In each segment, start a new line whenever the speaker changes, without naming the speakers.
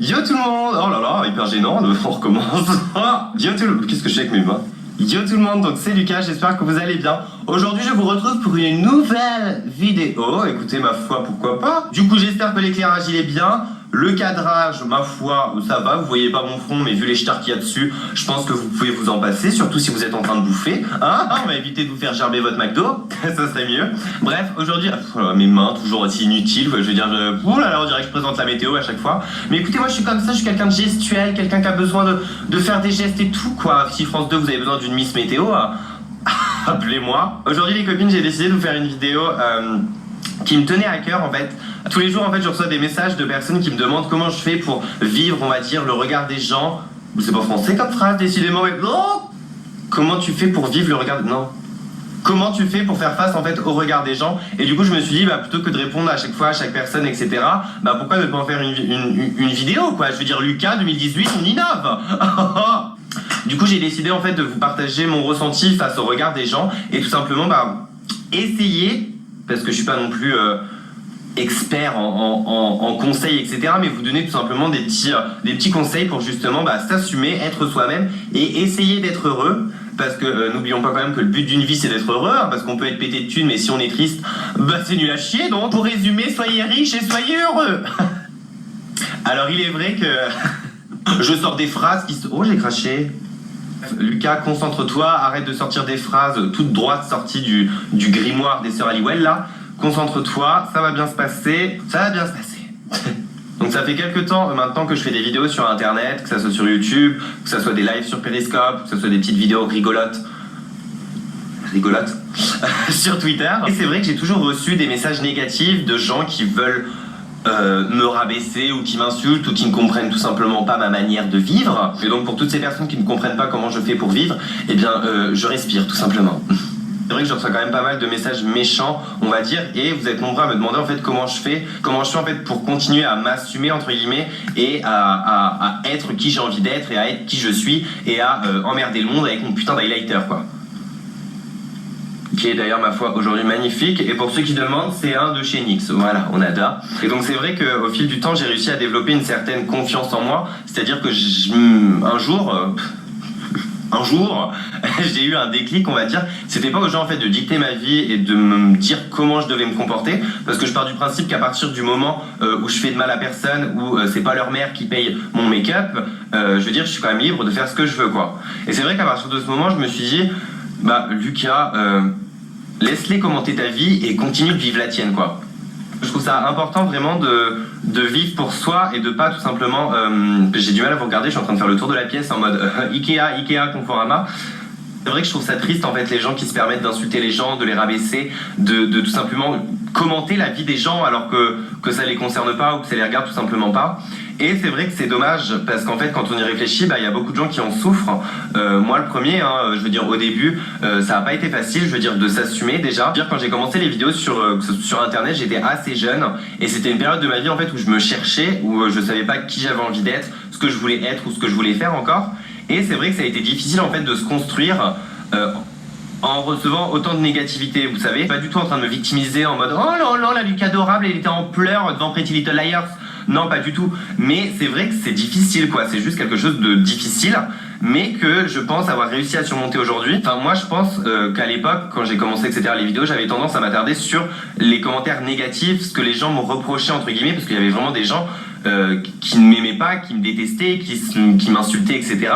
Yo tout le monde. Oh là là, hyper gênant, on recommence. Yo tout le monde. Qu'est-ce que je fais avec mes mains? Yo tout le monde, donc c'est Lucas, j'espère que vous allez bien. Aujourd'hui je vous retrouve pour une nouvelle vidéo. Écoutez, ma foi, pourquoi pas. Du coup j'espère que l'éclairage il est bien. Le cadrage, ma foi, ça va, vous voyez pas mon front, mais vu les stars qu'il y a dessus, je pense que vous pouvez vous en passer, surtout si vous êtes en train de bouffer. Hein, on va éviter de vous faire gerber votre McDo, ça serait mieux. Bref, aujourd'hui, mes mains, toujours aussi inutiles, je veux dire, oh là là, on dirait que je présente la météo à chaque fois. Mais écoutez, moi je suis comme ça, je suis quelqu'un de gestuel, quelqu'un qui a besoin de faire des gestes et tout, quoi. Si France 2, vous avez besoin d'une Miss Météo, appelez-moi. Aujourd'hui les copines, j'ai décidé de vous faire une vidéo qui me tenait à cœur en fait. Tous les jours en fait je reçois des messages de personnes qui me demandent comment je fais pour vivre, on va dire, le regard des gens. C'est pas français comme phrase décidément, mais oh, comment tu fais pour vivre le regard non. Comment tu fais pour faire face en fait au regard des gens? Et du coup je me suis dit plutôt que de répondre à chaque fois à chaque personne etc, pourquoi ne pas en faire une vidéo quoi. Je veux dire Lucas 2018 on innove. Du coup j'ai décidé en fait de vous partager mon ressenti face au regard des gens et tout simplement essayer, parce que je suis pas non plus expert en conseils etc, mais vous donner tout simplement des petits conseils pour justement s'assumer, être soi-même et essayer d'être heureux. Parce que n'oublions pas quand même que le but d'une vie c'est d'être heureux, hein, parce qu'on peut être pété de thunes mais si on est triste, c'est nul à chier. Donc pour résumer, soyez riches et soyez heureux. Alors il est vrai que je sors des phrases qui... Oh j'ai craché. Lucas, concentre-toi, arrête de sortir des phrases toutes droites sorties du grimoire des sœurs Halliwell là. Concentre-toi, ça va bien se passer, ça va bien se passer. Donc ça fait quelques temps maintenant que je fais des vidéos sur internet, que ça soit sur YouTube, que ça soit des lives sur Periscope, que ça soit des petites vidéos rigolotes sur Twitter. Et c'est vrai que j'ai toujours reçu des messages négatifs de gens qui veulent me rabaisser ou qui m'insultent ou qui ne comprennent tout simplement pas ma manière de vivre. Et donc pour toutes ces personnes qui ne comprennent pas comment je fais pour vivre, eh bien je respire tout simplement. C'est vrai que je reçois quand même pas mal de messages méchants, on va dire, et vous êtes nombreux à me demander en fait comment je fais en fait pour continuer à m'assumer entre guillemets et à être qui j'ai envie d'être et à être qui je suis et à emmerder le monde avec mon putain d'highlighter quoi. Qui est d'ailleurs ma foi aujourd'hui magnifique, et pour ceux qui demandent c'est un de chez NYX, voilà on adore. Et donc c'est vrai qu'au fil du temps j'ai réussi à développer une certaine confiance en moi, c'est-à-dire que un jour j'ai eu un déclic on va dire. C'était pas aux gens en fait de dicter ma vie et de me dire comment je devais me comporter, parce que je pars du principe qu'à partir du moment où je fais de mal à personne, où c'est pas leur mère qui paye mon make-up, je veux dire je suis quand même libre de faire ce que je veux quoi. Et c'est vrai qu'à partir de ce moment je me suis dit Lucas, laisse-les commenter ta vie et continue de vivre la tienne quoi. Je trouve ça important vraiment de vivre pour soi et de pas tout simplement... j'ai du mal à vous regarder, je suis en train de faire le tour de la pièce en mode Ikea, Conforama. C'est vrai que je trouve ça triste en fait les gens qui se permettent d'insulter les gens, de les rabaisser, de tout simplement commenter la vie des gens alors que ça les concerne pas ou que ça les regarde tout simplement pas. Et c'est vrai que c'est dommage parce qu'en fait quand on y réfléchit, y a beaucoup de gens qui en souffrent. Moi le premier, je veux dire au début, ça n'a pas été facile, je veux dire de s'assumer déjà. Quand j'ai commencé les vidéos sur internet, j'étais assez jeune et c'était une période de ma vie en fait où je me cherchais, où je savais pas qui j'avais envie d'être, ce que je voulais être ou ce que je voulais faire encore. Et c'est vrai que ça a été difficile en fait de se construire en recevant autant de négativité, vous savez. Pas du tout en train de me victimiser en mode oh là là, la Lucas adorable, elle était en pleurs devant Pretty Little Liars. Non, pas du tout. Mais c'est vrai que c'est difficile quoi, c'est juste quelque chose de difficile, mais que je pense avoir réussi à surmonter aujourd'hui. Enfin moi je pense qu'à l'époque, quand j'ai commencé etc les vidéos, j'avais tendance à m'attarder sur les commentaires négatifs, ce que les gens me reprochaient entre guillemets, parce qu'il y avait vraiment des gens qui ne m'aimaient pas, qui me détestaient, qui m'insultaient, etc.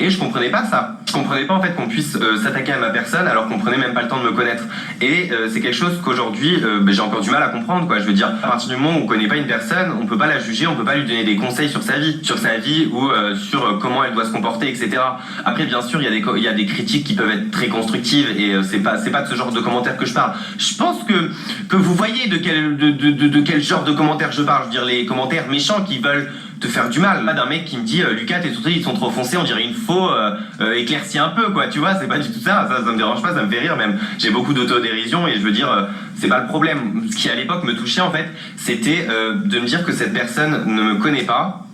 Et je comprenais pas ça. Je comprenais pas en fait qu'on puisse s'attaquer à ma personne alors qu'on prenait même pas le temps de me connaître. Et c'est quelque chose qu'aujourd'hui j'ai encore du mal à comprendre quoi. Je veux dire, à partir du moment où on connaît pas une personne, on peut pas la juger, on peut pas lui donner des conseils sur sa vie ou sur comment elle doit se comporter, etc. Après bien sûr il y a des critiques qui peuvent être très constructives et c'est pas de ce genre de commentaires que je parle. Je pense que vous voyez de quel genre de commentaires je parle. Je veux dire les commentaires méchants qui veulent te faire du mal. Là d'un mec qui me dit Lucas tes sourcils ils sont trop foncés, on dirait une faux éclaircie un peu quoi, tu vois, c'est pas du tout ça me dérange pas, ça me fait rire même. J'ai beaucoup d'autodérision et je veux dire c'est pas le problème. Ce qui à l'époque me touchait en fait, c'était de me dire que cette personne ne me connaît pas,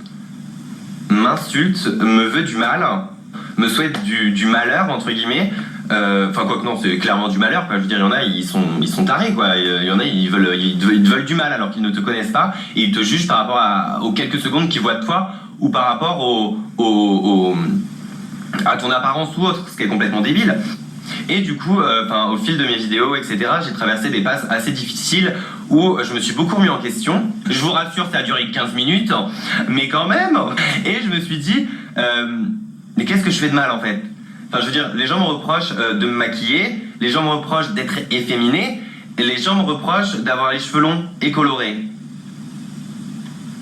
m'insulte, me veut du mal, me souhaite du malheur entre guillemets. Enfin quoi que non, c'est clairement du malheur quoi. Je veux dire il y en a ils sont tarés quoi, il y en a ils veulent veulent du mal alors qu'ils ne te connaissent pas et ils te jugent par rapport aux quelques secondes qu'ils voient de toi ou par rapport à ton apparence ou autre, ce qui est complètement débile. Et du coup, au fil de mes vidéos, etc., j'ai traversé des passes assez difficiles où je me suis beaucoup remis en question. Je vous rassure, ça a duré 15 minutes, mais quand même. Et je me suis dit, mais qu'est-ce que je fais de mal en fait? Enfin, je veux dire, les gens me reprochent de me maquiller, les gens me reprochent d'être efféminé, et les gens me reprochent d'avoir les cheveux longs et colorés.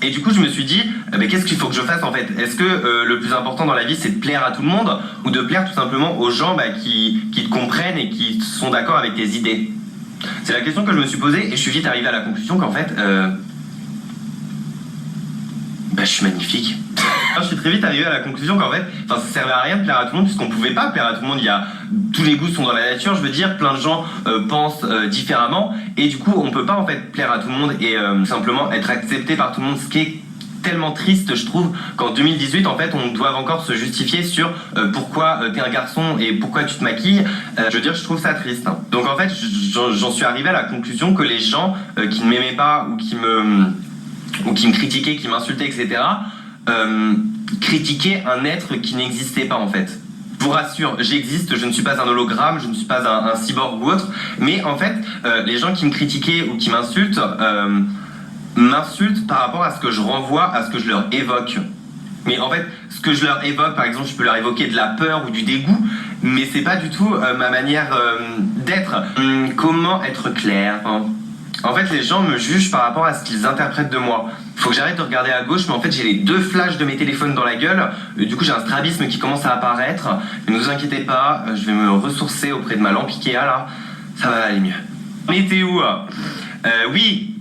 Et du coup, je me suis dit, mais qu'est-ce qu'il faut que je fasse en fait? Est-ce que le plus important dans la vie, c'est de plaire à tout le monde ou de plaire tout simplement aux gens qui te comprennent et qui sont d'accord avec tes idées? C'est la question que je me suis posée et je suis vite arrivé à la conclusion qu'en fait, je suis magnifique. Je suis très vite arrivé à la conclusion qu'en fait, ça servait à rien de plaire à tout le monde puisqu'on pouvait pas plaire à tout le monde. Tous les goûts sont dans la nature, je veux dire, plein de gens pensent différemment et du coup, on peut pas en fait plaire à tout le monde et simplement être accepté par tout le monde, ce qui est tellement triste, je trouve, qu'en 2018, en fait, on doit encore se justifier sur pourquoi t'es un garçon et pourquoi tu te maquilles. Je veux dire, je trouve ça triste. Donc en fait, j'en suis arrivé à la conclusion que les gens qui ne m'aimaient pas ou qui me critiquaient, qui m'insultaient, etc., critiquaient un être qui n'existait pas en fait. Je vous rassure, j'existe, je ne suis pas un hologramme, je ne suis pas un cyborg ou autre, mais en fait, les gens qui me critiquaient ou qui m'insultent, m'insultent par rapport à ce que je renvoie, à ce que je leur évoque. Mais en fait, ce que je leur évoque, par exemple, je peux leur évoquer de la peur ou du dégoût, mais c'est pas du tout ma manière d'être. Comment être clair, hein? En fait, les gens me jugent par rapport à ce qu'ils interprètent de moi. Faut que j'arrête de regarder à gauche, mais en fait, j'ai les deux flashs de mes téléphones dans la gueule. Du coup, j'ai un strabisme qui commence à apparaître. Ne vous inquiétez pas, je vais me ressourcer auprès de ma lampe Ikea, là. Ça va aller mieux. Météo. Oui,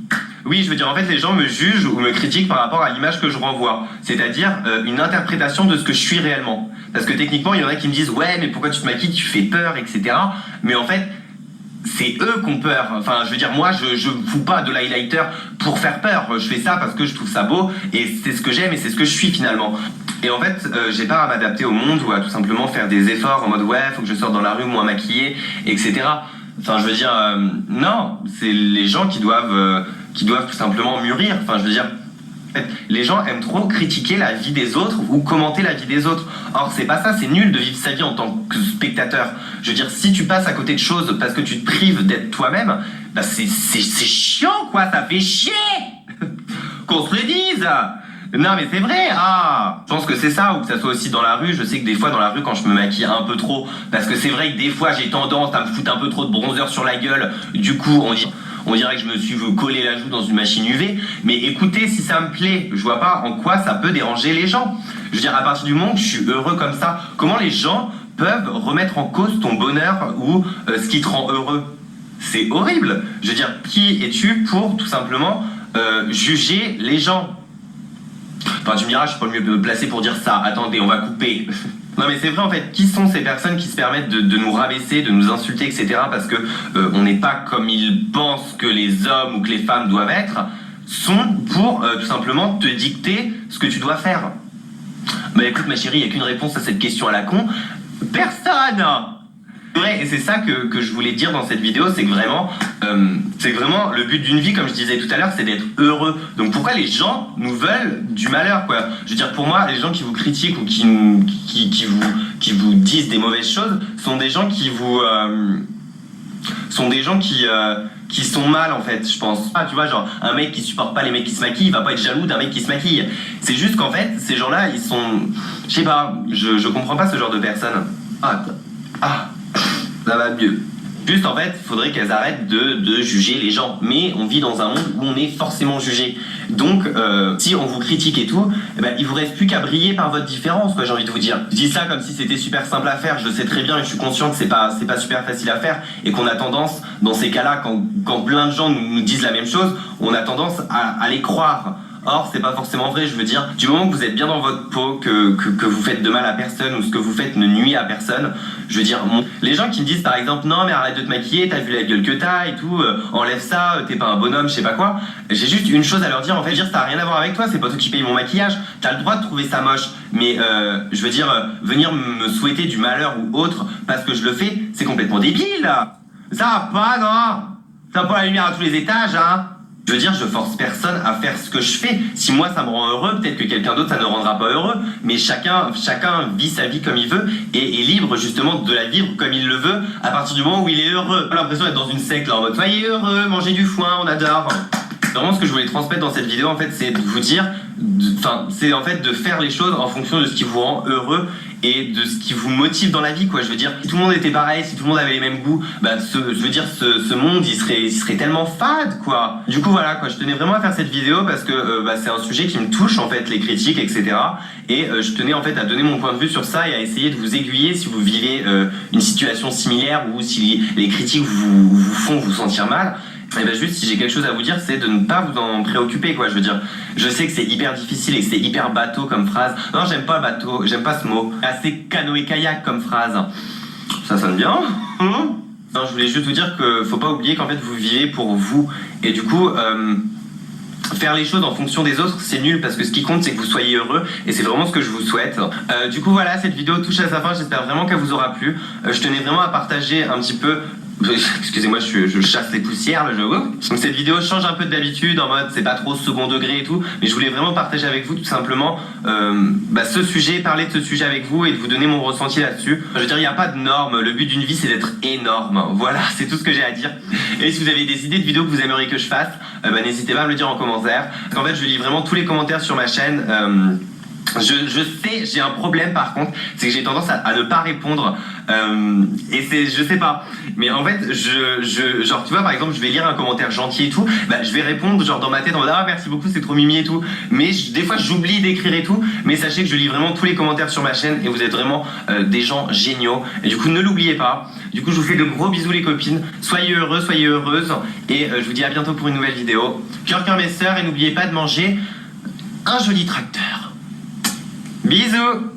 je veux dire, en fait, les gens me jugent ou me critiquent par rapport à l'image que je renvoie. C'est-à-dire une interprétation de ce que je suis réellement. Parce que techniquement, il y en a qui me disent « Ouais, mais pourquoi tu te maquilles, tu fais peur, etc. » Mais en fait, c'est eux qui ont peur. Enfin, je veux dire, moi, je fous pas de l'highlighter pour faire peur. Je fais ça parce que je trouve ça beau et c'est ce que j'aime et c'est ce que je suis finalement. Et en fait, j'ai pas à m'adapter au monde ou à tout simplement faire des efforts en mode ouais, faut que je sorte dans la rue moins maquillé, etc. Enfin, je veux dire, non, c'est les gens qui doivent tout simplement mûrir. Enfin, je veux dire, les gens aiment trop critiquer la vie des autres ou commenter la vie des autres. Or, c'est pas ça, c'est nul de vivre sa vie en tant que spectateur. Je veux dire, si tu passes à côté de choses parce que tu te prives d'être toi-même, bah c'est chiant, quoi, ça fait chier qu'on se le dise. Non, mais c'est vrai, je pense que c'est ça, ou que ça soit aussi dans la rue. Je sais que des fois, dans la rue, quand je me maquille un peu trop, parce que c'est vrai que des fois, j'ai tendance à me foutre un peu trop de bronzer sur la gueule, du coup, on dirait que je me suis collé la joue dans une machine UV. Mais écoutez, si ça me plaît, je vois pas en quoi ça peut déranger les gens. Je veux dire, à partir du moment où je suis heureux comme ça, comment les gens peuvent remettre en cause ton bonheur ou ce qui te rend heureux? C'est horrible. Je veux dire, qui es-tu pour tout simplement juger les gens? Enfin, tu me diras, je suis pas le mieux placé pour dire ça. Attendez, on va couper. Non mais c'est vrai en fait, qui sont ces personnes qui se permettent de nous rabaisser, de nous insulter, etc. parce que on n'est pas comme ils pensent que les hommes ou que les femmes doivent être, sont pour tout simplement te dicter ce que tu dois faire. Bah écoute ma chérie, il n'y a qu'une réponse à cette question à la con. Personne! C'est vrai, et c'est ça que je voulais dire dans cette vidéo, c'est que vraiment le but d'une vie, comme je disais tout à l'heure, c'est d'être heureux. Donc pourquoi les gens nous veulent du malheur, quoi? Je veux dire, pour moi, les gens qui vous critiquent ou qui vous disent des mauvaises choses sont des gens qui sont mal en fait, je pense. Tu vois, genre un mec qui supporte pas les mecs qui se maquillent, il va pas être jaloux d'un mec qui se maquille. C'est juste qu'en fait, ces gens-là, ils sont, je sais pas, je comprends pas ce genre de personnes. Ça va mieux. Juste en fait, il faudrait qu'elles arrêtent de juger les gens. Mais on vit dans un monde où on est forcément jugé. Donc, si on vous critique et tout, il vous reste plus qu'à briller par votre différence, quoi, j'ai envie de vous dire. Je dis ça comme si c'était super simple à faire. Je sais très bien et je suis conscient que c'est pas super facile à faire et qu'on a tendance, dans ces cas-là, quand plein de gens nous disent la même chose, on a tendance à les croire. Or, c'est pas forcément vrai, je veux dire, du moment que vous êtes bien dans votre peau, que vous faites de mal à personne ou ce que vous faites ne nuit à personne, je veux dire, les gens qui me disent par exemple non mais arrête de te maquiller, t'as vu la gueule que t'as et tout, enlève ça, t'es pas un bonhomme, je sais pas quoi, j'ai juste une chose à leur dire, en fait, ça n'a rien à voir avec toi, c'est pas toi qui paye mon maquillage, t'as le droit de trouver ça moche, mais je veux dire, venir me souhaiter du malheur ou autre parce que je le fais, c'est complètement débile. Ça va pas, non? Ça va pas la lumière à tous les étages, hein? Je veux dire, je force personne à faire ce que je fais. Si moi ça me rend heureux, peut-être que quelqu'un d'autre ça ne rendra pas heureux. Mais chacun vit sa vie comme il veut et est libre justement de la vivre comme il le veut à partir du moment où il est heureux. J'ai l'impression d'être dans une secte là en mode soyez heureux, mangez du foin, on adore. Vraiment ce que je voulais transmettre dans cette vidéo en fait c'est de vous dire, c'est en fait de faire les choses en fonction de ce qui vous rend heureux et de ce qui vous motive dans la vie quoi. Je veux dire, si tout le monde était pareil, si tout le monde avait les mêmes goûts, ce monde il serait tellement fade quoi. Du coup voilà quoi, je tenais vraiment à faire cette vidéo parce que c'est un sujet qui me touche en fait, les critiques etc. Et je tenais en fait à donner mon point de vue sur ça et à essayer de vous aiguiller si vous vivez une situation similaire ou si les critiques vous font vous sentir mal. Et juste si j'ai quelque chose à vous dire c'est de ne pas vous en préoccuper quoi. Je veux dire, je sais que c'est hyper difficile et que c'est hyper bateau comme phrase. Non, j'aime pas bateau, j'aime pas ce mot. Assez canoë-kayak comme phrase. Ça sonne bien. Non, je voulais juste vous dire que faut pas oublier qu'en fait vous vivez pour vous. Et du coup faire les choses en fonction des autres c'est nul parce que ce qui compte c'est que vous soyez heureux et c'est vraiment ce que je vous souhaite. Du coup voilà, cette vidéo touche à sa fin, j'espère vraiment qu'elle vous aura plu. Je tenais vraiment à partager un petit peu. Excusez-moi, je chasse les poussières là, Donc cette vidéo change un peu de d'habitude en mode c'est pas trop second degré et tout, mais je voulais vraiment partager avec vous tout simplement ce sujet, parler de ce sujet avec vous et de vous donner mon ressenti là-dessus. Je veux dire, il n'y a pas de norme, le but d'une vie c'est d'être énorme. Voilà, c'est tout ce que j'ai à dire. Et si vous avez des idées de vidéos que vous aimeriez que je fasse, n'hésitez pas à me le dire en commentaire. Parce qu'en fait je lis vraiment tous les commentaires sur ma chaîne. Je sais, j'ai un problème par contre, c'est que j'ai tendance à ne pas répondre et c'est, je sais pas, mais en fait genre tu vois par exemple je vais lire un commentaire gentil et tout, je vais répondre genre dans ma tête en mode ah merci beaucoup c'est trop mimi et tout, mais des fois j'oublie d'écrire et tout, mais sachez que je lis vraiment tous les commentaires sur ma chaîne et vous êtes vraiment des gens géniaux et du coup ne l'oubliez pas. Du coup je vous fais de gros bisous les copines, soyez heureux, soyez heureuses et je vous dis à bientôt pour une nouvelle vidéo. Cœur mes sœurs et n'oubliez pas de manger un joli tracteur. Bisous.